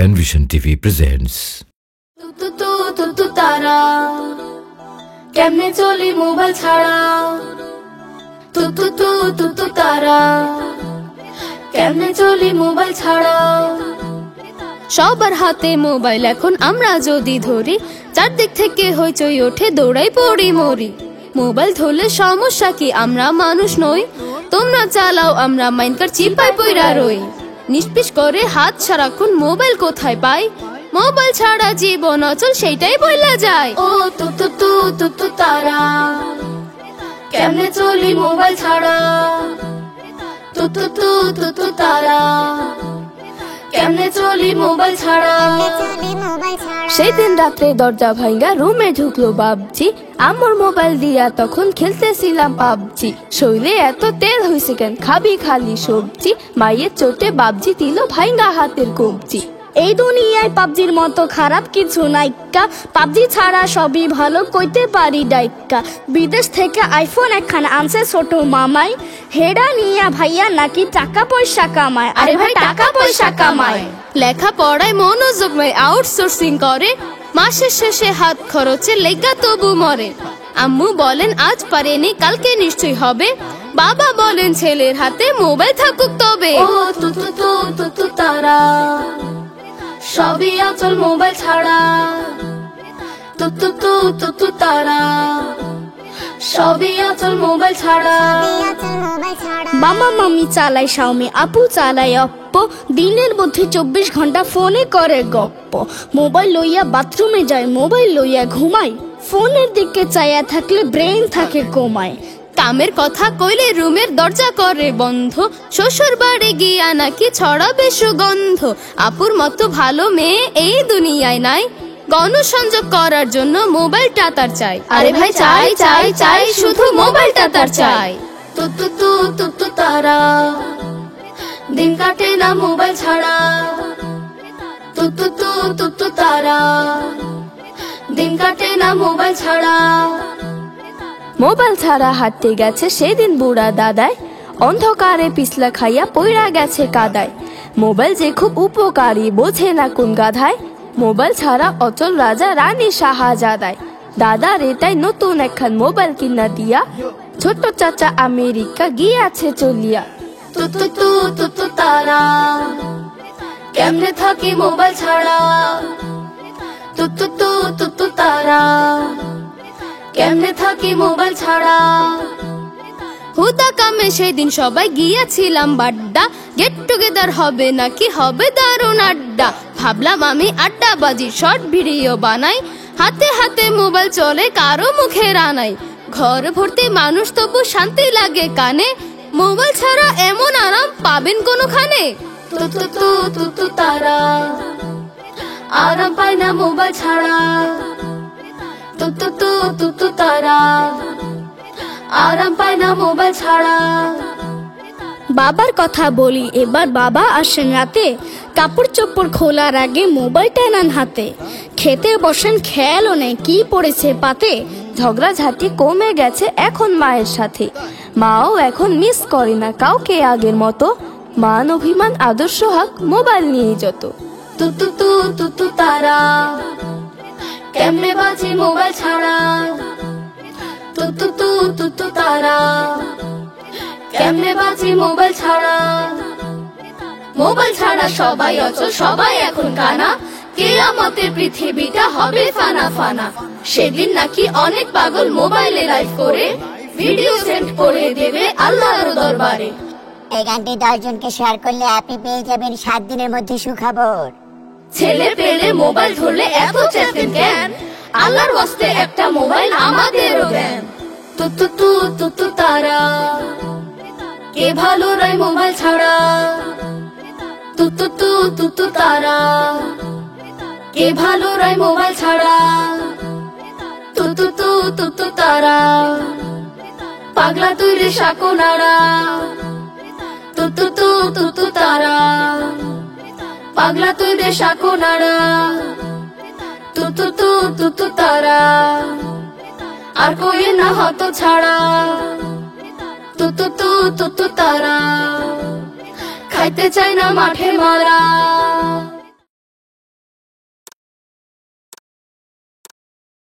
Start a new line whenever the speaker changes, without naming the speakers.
Penvision TV presents
তু তারা কেমনে চলি মোবাইল ছাড়া তু তারা কেমনে চলি মোবাইল ছাড়া।
সবার হাতে মোবাইল এখন আমরা যদি ধরি, চারদিক থেকে হইচই ওঠে, দৌড়াই পড়ি মরি। মোবাইল ধরলে সমস্যা কি? আমরা মানুষ নই। তোমরা চালাও, আমরা মাইনকার চিপাই পইরা রই। নিষ্পিস করে হাত সারাক্ষণ মোবাইল কোথায় পাই? মোবাইল ছাড়া জীবন অচল, সেইটাই বইলা যায়।
ও তু তারা কেমনে চলি মোবাইল ছাড়া তু তারা কেমনে চলি মোবাইল ছাড়া।
সেই দিন রাত্রে দরজা ভাঙ্গা রুমে ঢুকলো বাবজি, আমার মোবাইল দিয়া তখন খেলতেছিলাম পাবজি। শৈলে এত তেল হইছে কেন, খাবি খালি সবজি। মায়ের চোটে বাবজি দিল ভাঙ্গা হাতের কবজি।
এই দুনিয়ায় পাবজির মতো খারাপ কিছু নাইকা, পাবজি ছাড়া সবই ভালো কইতে পারি ডাইকা। বিদেশ থেকে আইফোন একখান আনছে ছোট মামাই, হেডা নিয়া ভাইয়া নাকি টাকা পয়সা কামায়।
আরে ভাই টাকা পয়সা কামায়, লেখা পড়ায় মনোযোগ নাই, আউটসোর্সিং করে। মাসের শেষে হাত খরচে লেগা তবু মরে। আম্মু বলেন আজ পারেনি কালকে নিশ্চয়ই হবে, বাবা বলেন ছেলের হাতে মোবাইল থাকুক তবে।
ও তু তারা সবই অচল মোবাইল ছাড়া তু তারা সবই অচল মোবাইল ছাড়া।
মামা মামি চালাই শাওমি, আপু চালাই অপ্পো, দিনের মধ্যে 24 ঘন্টা ফোনে করে গপ্প। মোবাইল লইয়া বাথরুমে যায়, মোবাইল লইয়া ঘুমায়, ফোনের দিকে চাইয়া থাকলে ব্রেন থাকে কমায়।
কামের কথা কইলে রুমের দরজা করে বন্ধ, শ্বশুর বাড়ি গিয়া নাকি ছড়াবে সুগন্ধ। আপুর মতো ভালো মেয়ে এই দুনিয়ায় নাই, গণসংযোগ করার জন্য মোবাইলটা তার চাই। আরে ভাই চাই চাই চাই, শুধু মোবাইলটা তার চাই।
তু তারা দিন কাটে না মোবাইল ছাড়া তু তারা দিন কাটে না মোবাইল ছাড়া।
মোবাইল ছাড়া হাঁটতে গেছে সেদিন বুড়া দাদায়, অন্ধকারে পিছলা খাইয়া পইরা গেছে কাদায়। মোবাইল যে খুব উপকারী বোঝে না কোন গাধায়, মোবাইল ছাড়া অচল রাজা রানী শাহজাদায়। দাদা রেতাই নতুন একখান মোবাইল কিনা দিয়া, ছোট চাচা আমেরিকা গিয়াছে চলিয়া।
তু তারা কেমনে থাকি মোবাইল ছাড়া তু তারা কেমনে থাকি মোবাইল ছাড়া।
হুদা কামে সেদিন সবাই গিয়াছিলাম বাড্ডা, গেট টুগেদার হবে নাকি হবে দারুণ আড্ডা। ভাবলাম আমি আড্ডা বাজি শর্ট ভিডিও বানাই, হাতে হাতে মোবাইল চলে কারো মুখে রানাই। ঘর ভর্তি মানুষ তবু শান্তি লাগে কানে, মোবাইল ছাড়া এমন আরাম পাবেন কোনখানে?
তু তারা আরাম পায় না মোবাইল ছাড়া তু তারা আরাম পায় না মোবাইল ছাড়া।
বাবার কথা বলি এবার, বাবা আসেন রাতে, কাপড় চোপড় খোলার আগে মোবাইলটা নেন হাতে। খেতে বসেন খেয়ালও নেই কি পড়েছে পাতে,
ঝগড়াঝাটি কমে গেছে এখন মায়ের সাথে। মাও এখন মিস করে না কাউকে আগের মতো, মান অভিমান আদর্শ হাক মোবাইল নিয়ে যত।
তু তারা কেমনে বাঁচি মোবাইল ছাড়া তু তারা কেমনে বাঁচি মোবাইল ছাড়া। মোবাইল ছাড়া সবাই অচল, সবাই এখন কানা, কিয়ামতের পৃথিবীটা হবে ফানা ফানা। সেদিন নাকি অনেক পাগল মোবাইলে লাইভ করে ভিডিও সেন্ড করে দেবে আল্লাহর দরবারে।
এই গানটি 10 জনকে শেয়ার করলে আপনি পেয়ে যাবেন 7 দিনের মধ্যে সুখবর।
ছেলে পেলে মোবাইল ধরলে এত চেতেন কেন? আল্লাহর ওয়াস্তে একটা মোবাইল আমাদেরও দেন। তু তারা কে ভালো রায় মোবাইল ছাড়া তু তারা কে ভালো রায় মোবাইল ছাড়া তু তারা পাগলা তুই রে সাকো নাড়া তু তারা পাগলা তুই রে সাকো নাড়া তু তারা আর কই না হতো ছাড়া তু তারা খাইতে চাই না মাঠে মারা।